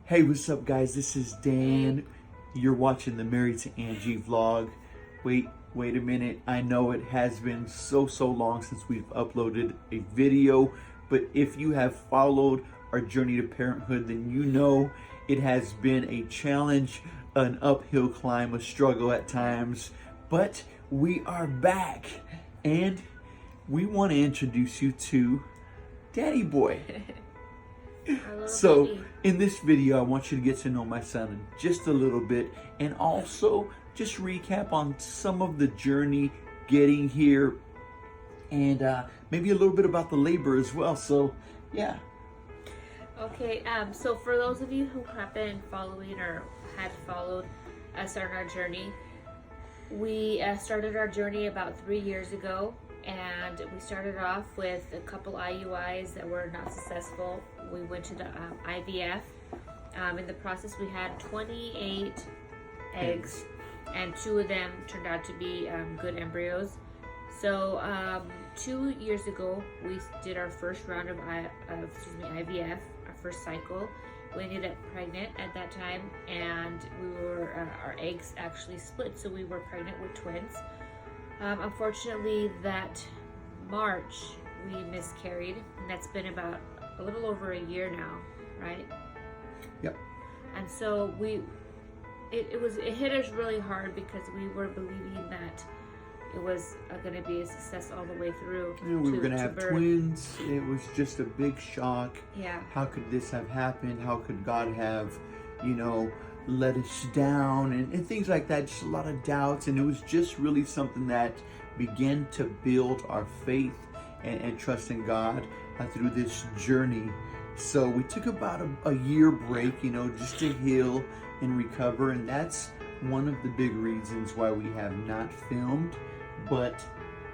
Hey, what's up, guys? This is Dan. You're watching the Married to Angie vlog. Wait a minute. I know it has been so long since we've uploaded a video, but if you have followed our journey to parenthood, then you know it has been a challenge, an uphill climb, a struggle at times, but we are back, and we want to introduce you to DannyBoy. So in this video, I want you to get to know my son just a little bit, and also just recap on some of the journey getting here, and maybe a little bit about the labor as well. So yeah. Okay, so for those of you who have been following or had followed us on our journey, we started our journey about 3 years ago, and we started off with a couple IUIs that were not successful. We went to the IVF. In the process, we had 28 eggs, and 2 of them turned out to be good embryos. So 2 years ago, we did our first round of IVF, our first cycle. We ended up pregnant at that time, and our eggs actually split, so we were pregnant with twins. Unfortunately, that March we miscarried, and that's been about a little over a year now, right? Yep. And so it hit us really hard because we were believing that it was going to be a success all the way through. You know, we were going to have birth. twins. It was just a big shock. Yeah. How could this have happened? How could God have, let us down and things like that? Just a lot of doubts, and it was just really something that began to build our faith and trust in God through this journey. So we took about a year break, just to heal and recover, and that's one of the big reasons why we have not filmed, but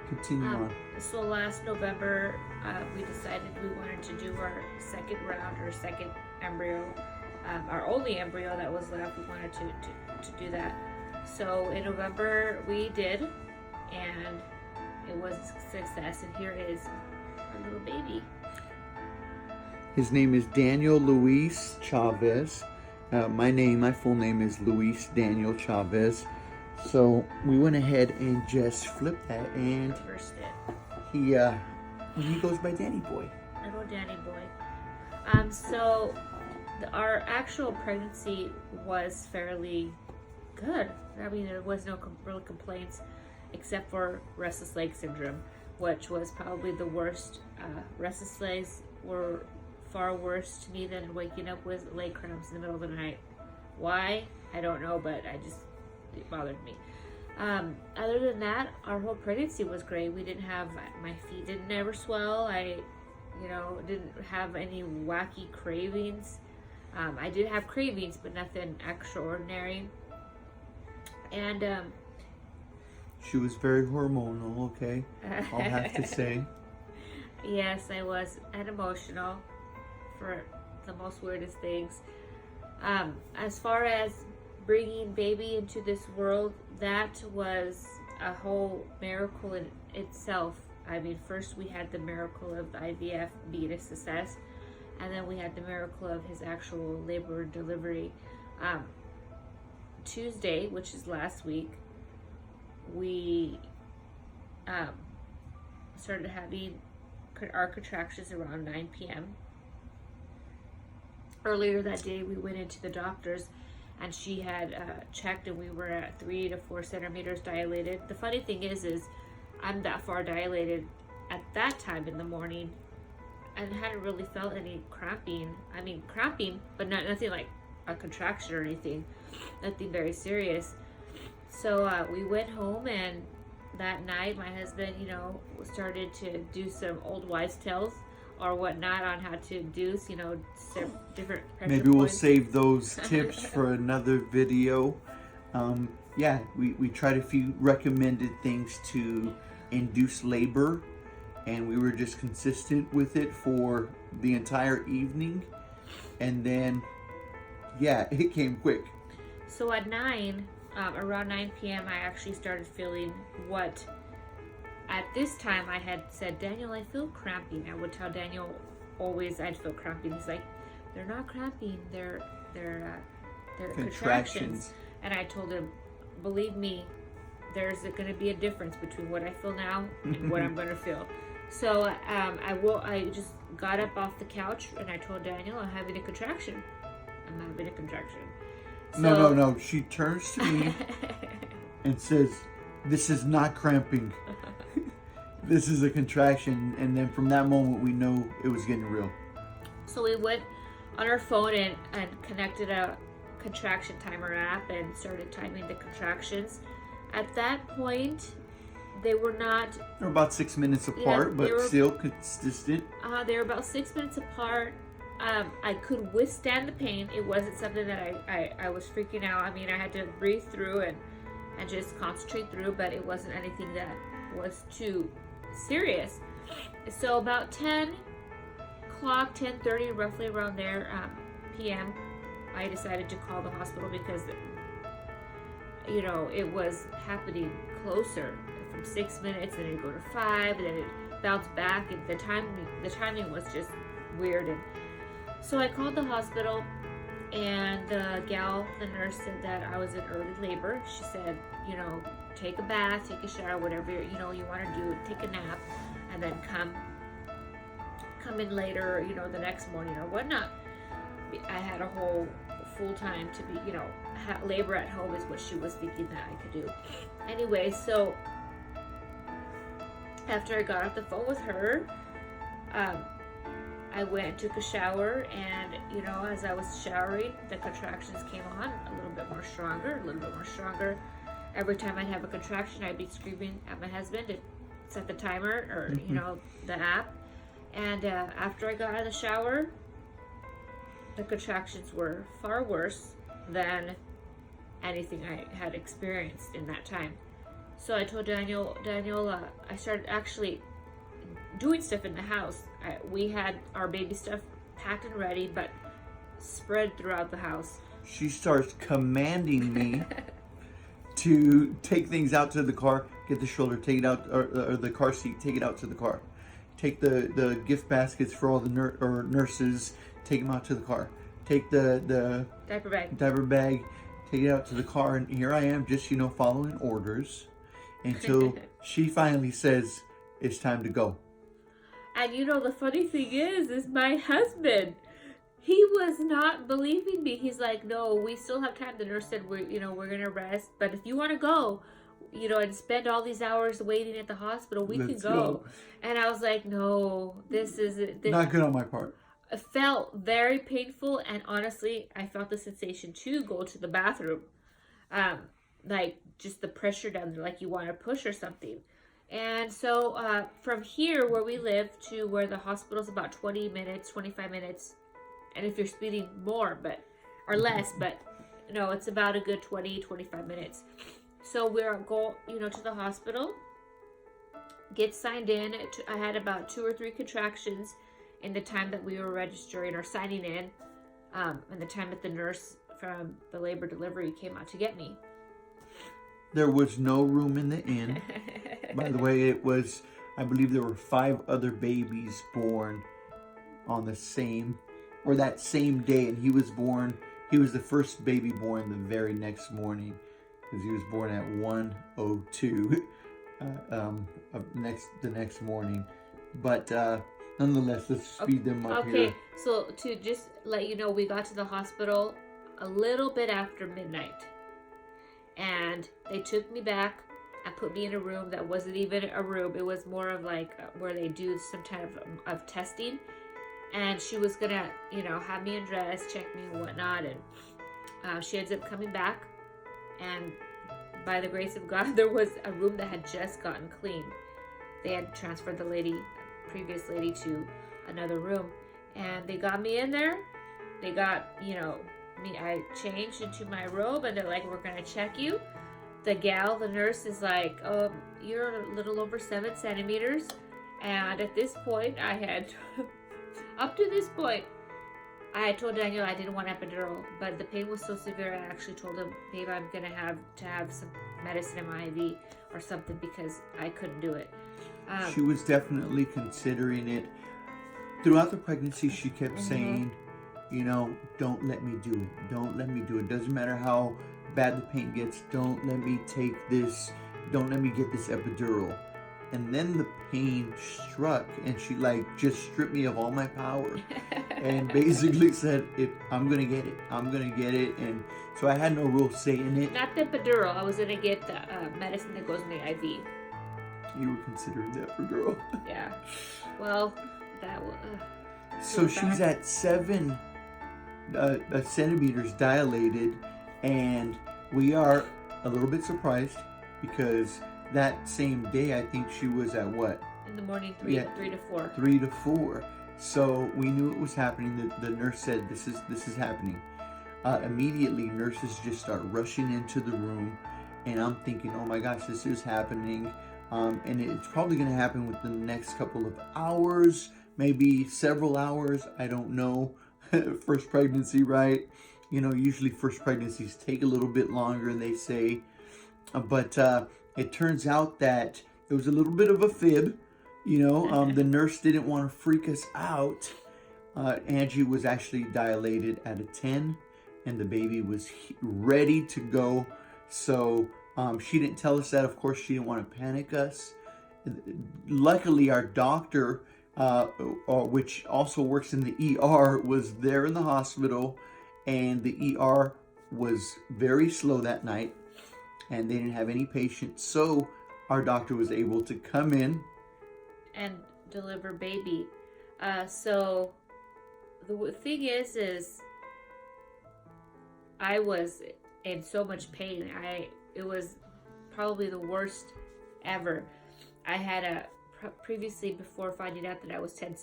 continue on. So last November, we decided we wanted to do our second round, or second embryo, our only embryo that was left. We wanted to do that. So in November we did, and it was a success, and here is our little baby. His name is Daniel Luis Chavez. My full name is Luis Daniel Chavez. So we went ahead and just flipped that, and Reversed it. he goes by DannyBoy. Little DannyBoy. So our actual pregnancy was fairly good. I mean, there was no real complaints, except for restless leg syndrome, which was probably the worst. Restless legs were far worse to me than waking up with leg cramps in the middle of the night. Why? I don't know, but it bothered me. Other than that, our whole pregnancy was great. My feet didn't ever swell. I didn't have any wacky cravings. I did have cravings, but nothing extraordinary. And She was very hormonal, okay? I'll have to say. Yes, I was, and emotional for the most weirdest things. As far as bringing baby into this world, that was a whole miracle in itself. I mean, first we had the miracle of the IVF being a success, and then we had the miracle of his actual labor and delivery. Tuesday, which is last week, we started having our contractions around 9 p.m. Earlier that day, we went into the doctor's, and she had checked, and we were at 3 to 4 centimeters dilated. The funny thing is I'm that far dilated at that time in the morning, and hadn't really felt any cramping. I mean, cramping, but nothing like a contraction or anything. Nothing very serious. So we went home, and that night my husband, started to do some old wives' tales or whatnot on how to induce, different pressure Maybe we'll points. save those tips for another video. We tried a few recommended things to induce labor, and we were just consistent with it for the entire evening, and then it came quick. So at around 9 p.m. I actually started feeling what at this time I had said, Daniel, I feel cramping. I would tell Daniel always I'd feel cramping. He's like, they're not cramping, they're contractions. And I told him, believe me, there's going to be a difference between what I feel now and what I'm going to feel. So I just got up off the couch and I told Daniel, I'm having a contraction. I'm having a contraction. So, No. She turns to me and says, this is not cramping. This is a contraction. And then from that moment, we know it was getting real. So we went on our phone and connected a contraction timer app and started timing the contractions. At that point, they were about 6 minutes apart, but still consistent. They were about 6 minutes apart. I could withstand the pain. It wasn't something that I was freaking out. I mean, I had to breathe through and just concentrate through, but it wasn't anything that was too serious. So about 10 o'clock, 10:30, roughly around there, p.m., I decided to call the hospital because, you know, it was happening closer from 6 minutes, and it'd go to 5, and then it bounced back, and the timing was just weird. And so I called the hospital, and the nurse said that I was in early labor. She said, you know, take a bath, take a shower, whatever you want to do, take a nap, and then come in later, you know, the next morning or whatnot. I had a whole full time to be, you know, labor at home is what she was thinking that I could do. Anyway, so after I got off the phone with her, I went and took a shower, and, you know, as I was showering, the contractions came on a little bit more stronger. Every time I'd have a contraction, I'd be screaming at my husband to set the timer or, you know, the app. And after I got out of the shower, the contractions were far worse than anything I had experienced in that time. So I told Daniel, I started actually doing stuff in the house. We had our baby stuff packed and ready, but spread throughout the house. She starts commanding me to take things out to the car, get the stroller, take it out, or the car seat, take it out to the car. Take the gift baskets for all the nurses, take them out to the car. Take the diaper bag, take it out to the car, and here I am, just, you know, following orders until she finally says it's time to go. And you know, the funny thing is my husband, he was not believing me. He's like, no, we still have time. The nurse said, we're gonna rest, but if you want to go, you know, and spend all these hours waiting at the hospital, we can go. And I was like, no, this is not good on my part. It felt very painful, and honestly, I felt the sensation to go to the bathroom, like just the pressure down there, like you want to push or something. And so from here where we live to where the hospital is about 20 minutes, 25 minutes, and if you're speeding more, or less, but no, it's about a good 20, 25 minutes. So we're going, you know, to the hospital, get signed in. I had about 2 or 3 contractions in the time that we were registering or signing in, and the time that the nurse from the labor delivery came out to get me. There was no room in the inn. By the way, I believe there were 5 other babies born on that same day, and he was the first baby born the very next morning, because he was born at 1:02 the next morning. But nonetheless, let's speed them up here. Okay, so to just let you know, we got to the hospital a little bit after midnight, and they took me back and put me in a room that wasn't even a room. It was more of like where they do some type of testing, and she was gonna, you know, have me undressed, check me and whatnot, and she ends up coming back, and by the grace of God, there was a room that had just gotten cleaned. They had transferred the previous lady to another room, and they got me in there. They got, you know, I changed into my robe, and they're like, we're gonna check you. The nurse is like, you're a little over 7 centimeters. And at this point, up to this point, I had told Daniel I didn't want epidural, but the pain was so severe, I actually told him, babe, I'm going to have some medicine in my IV or something, because I couldn't do it. She was definitely considering it. Throughout the pregnancy, she kept saying, don't let me do it. Don't let me do it. Doesn't matter how bad the pain gets. Don't let me take this. Don't let me get this epidural. And then the pain struck, and she just stripped me of all my power, and basically said, I'm gonna get it. I'm gonna get it. And so I had no real say in it. Not the epidural. I was gonna get the medicine that goes in the IV. You were considering that for girl. Yeah. Well, that was. So she's at 7 centimeters dilated, and we are a little bit surprised because that same day I think she was at what? In the morning, 3 to 4. 3 to 4. So we knew it was happening. The nurse said, "This is happening." Immediately, nurses just start rushing into the room, and I'm thinking, "Oh my gosh, this is happening." And it's probably going to happen within the next couple of hours, maybe several hours. I don't know. First pregnancy, right? Usually first pregnancies take a little bit longer, they say. But it turns out that it was a little bit of a fib. The nurse didn't want to freak us out. Angie was actually dilated at a 10, and the baby was ready to go. So she didn't tell us that. Of course, she didn't want to panic us. Luckily, our doctor, which also works in the ER, was there in the hospital, and the ER was very slow that night, and they didn't have any patients. So our doctor was able to come in and deliver baby. So the thing is I was in so much pain. It was probably the worst ever. I had previously, before finding out that I was 10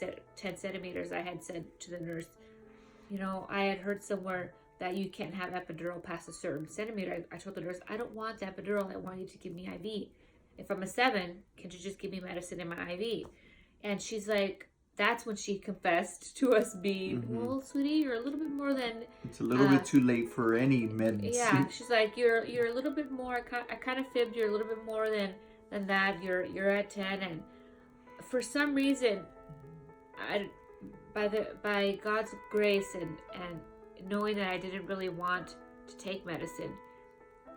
centimeters, I had said to the nurse, I had heard somewhere that you can't have epidural past a certain centimeter. I told the nurse, I don't want epidural. I want you to give me IV. If I'm a 7, can't you just give me medicine in my IV? And she's like, that's when she confessed to us being, well, sweetie, you're a little bit more than... It's a little bit too late for any medicine. Yeah, she's like, you're a little bit more, I kind of fibbed, you're a little bit more than that. You're at 10. And for some reason, by God's grace and knowing that I didn't really want to take medicine,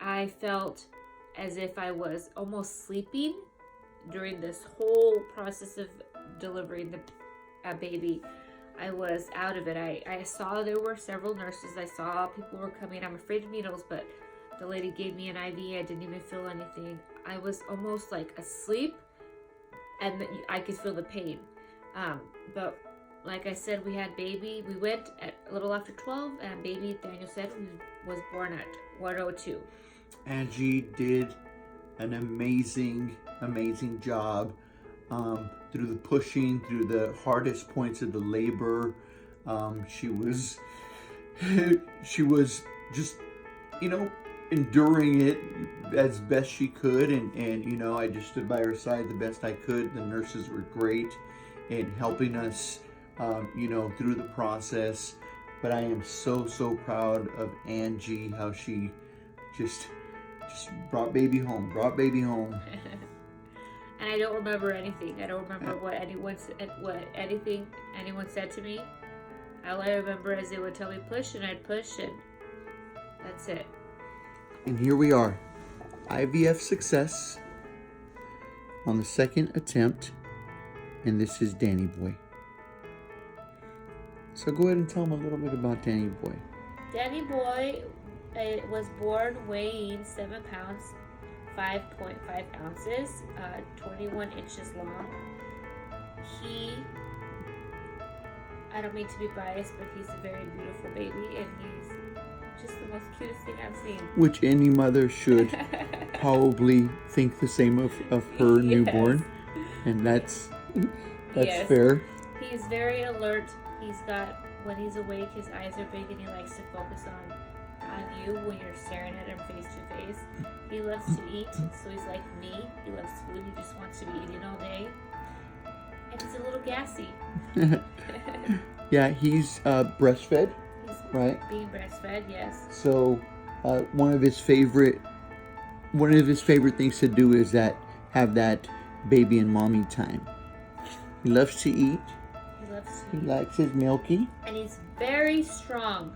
I felt as if I was almost sleeping during this whole process of delivering the baby. I was out of it. I saw there were several nurses. I saw people were coming. I'm afraid of needles, but the lady gave me an IV. I didn't even feel anything. I was almost like asleep, and I could feel the pain. But like I said, we had baby. We went at a little after 12, and baby, Daniel said, was born at 1:02. Angie did an amazing job through the pushing, through the hardest points of the labor. She was just, enduring it as best she could, and I just stood by her side the best I could. The nurses were great in helping us, through the process. But I am so proud of Angie, how she just brought baby home. And I don't remember anything. I don't remember what anything anyone said to me. All I remember is they would tell me push, and I'd push, and that's it. And here we are, IVF success on the second attempt, and this is DannyBoy. So go ahead and tell them a little bit about DannyBoy. DannyBoy was born weighing 7 pounds, 5.5 ounces, 21 inches long. I don't mean to be biased, but he's a very beautiful baby, and he's just the most cutest thing I've seen. Which any mother should probably think the same of her newborn, and that's yes. fair. He's very alert. When he's awake, his eyes are big, and he likes to focus on you when you're staring at him face to face. He loves to eat, so he's like me. He loves food. He just wants to be eating all day. And he's a little gassy. Yeah, he's breastfed, right? Being breastfed, yes. So one of his favorite things to do is have that baby and mommy time. He loves to eat. He loves to He likes his milky. And he's very strong.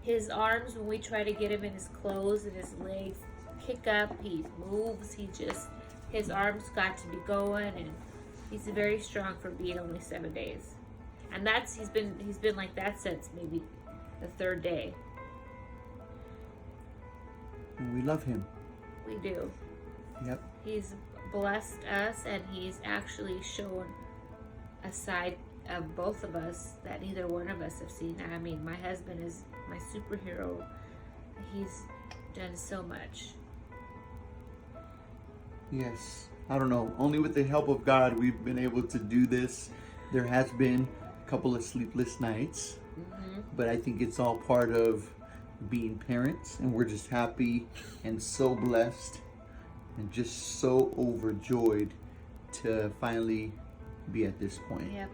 His arms, when we try to get him in his clothes and his legs kick up, he moves. His arms got to be going, and he's very strong for being only 7 days. And he's been like that since maybe the 3rd day. And we love him. We do. Yep. He's blessed us, and he's actually shown a side of both of us that neither one of us have seen. I mean, my husband is my superhero. He's done so much. Yes. I don't know. Only with the help of God we've been able to do this. There has been a couple of sleepless nights, but I think it's all part of being parents, and we're just happy and so blessed and just so overjoyed to finally be at this point. Yep.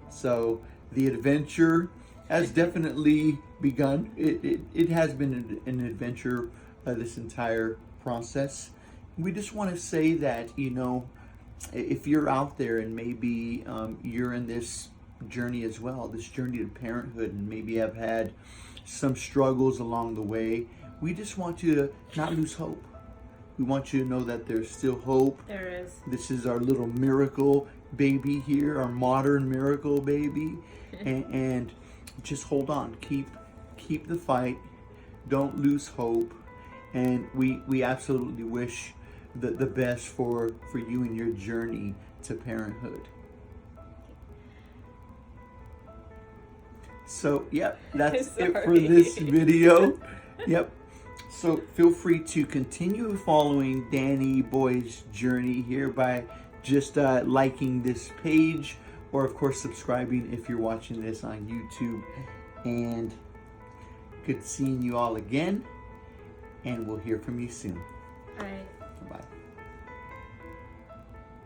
So the adventure has definitely begun. It has been an adventure this entire process. We just want to say that, you know, if you're out there and maybe you're in this journey as well, this journey to parenthood, and maybe have had some struggles along the way, we just want you to not lose hope. We want you to know that there's still hope. There is. This is our little miracle baby here, our modern miracle baby. and just hold on. Keep the fight. Don't lose hope. And we absolutely wish the best for you and your journey to parenthood. So, yep, that's it for this video. Yep. So feel free to continue following DannyBoy's journey here by just liking this page, or of course subscribing if you're watching this on YouTube. And good seeing you all again, and we'll hear from you soon. Bye. Bye.